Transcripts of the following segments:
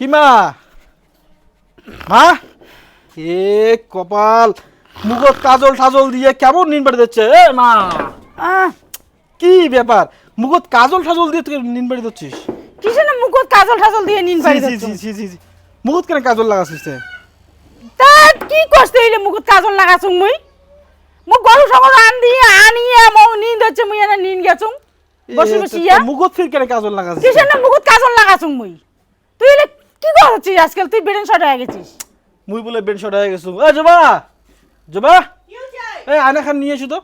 কি মা মা এ কপাল মুখত কাজল টাজল দিয়ে কেমন নিন বাড়ি দিচ্ছে এ মা কি ব্যাপার মুখত কাজল টাজল দিয়ে তুই নিন বাড়ি দিচ্ছিস কিসে না মুখত কাজল টাজল দিয়ে নিন বাড়ি দিচ্ছিস মুখত কেন কাজল লাগাছিস তা কি করতে এই মুখত কাজল লাগাছুম মুই গরু সকল আনিয়ে নিন দিচ্ছে মুই এনে নিন গেছুম বসে বসিয়া মুখত ফির কেন কাজল লাগাছিস কিসে না মুখত কাজল লাগাছুম মুই তুই এলে কি করছিস আজকাল তুই বেরেন শট হয়ে গেছিস মুই বলে বেন শট হয়ে গেছু এ জবা জবা এ আয়না খান নিয়ে এসো তো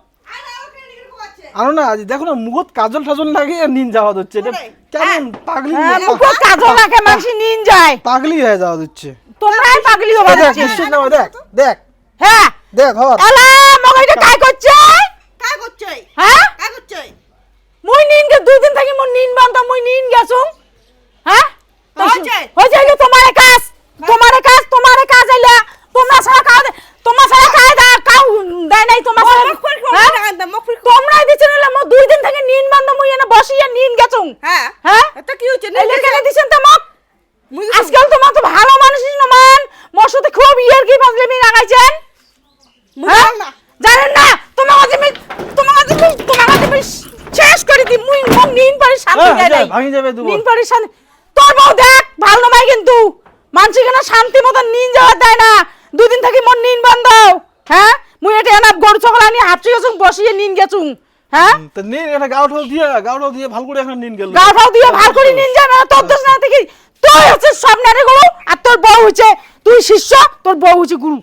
আনো না দেখো না মুখত কাজল টাজল লাগে আর নিন যাওয়া হচ্ছে এটা কেমন পাগলি মুখত কাজল লাগে মানুষ নিন যায় পাগলি হয়ে যাওয়া হচ্ছে তোমরাই পাগলি হবা দেখ দেখ হ্যাঁ দেখ হর আলা মগাইটা কাই করছে হ্যাঁ মুই নিন গে দুই দিন থাকি মুই নিন বান্দা মুই নিন গেছুম হ্যাঁ হইছে যে তোমারে কাজ আইলা তোমরা সারা কাজ তোমার সারা কাজ কাউ দেয় নাই তোমার সারা তোমরাই দিছেন না মো দুই দিন থেকে নিন বান্দা মুই এনে বসিয়া নিন গেছুম হ্যাঁ হ্যাঁ এটা কি হইছে নিন কেন দিছেন তো মক আজকাল তোমার তো ভালো মানুষই না মান মোর সাথে খুব ইয়ার কি ফাজলামি লাগাইছেন জানেন না তোমার কাছে শেষ করে দি মুই মন নিন পারি শান্তি দেয় নাই ভাঙি যাবে দুবার নিন পারি শান্তি তোর বউ দেখ ভালো নয় কিন্তু মানসি কেন শান্তি মত নিন যাওয়া দেয় না দুদিন থাকি মন নিন বন্ধ হ্যাঁ মুই এটা না গরু ছাগল আনি হাপছি গেছুম বসিয়ে নিন গেছুম হ্যাঁ তো নিন এটা গাউঠাও দিয়ে ভালো করে এখন নিন গেল গাউঠাও দিয়ে ভালো করে নিন যায় না তোর দোষ না দেখি তুই হচ্ছে সব নারে গরু আর তোর বউ হচ্ছে তুই শিষ্য তোর বউ হচ্ছে গুরু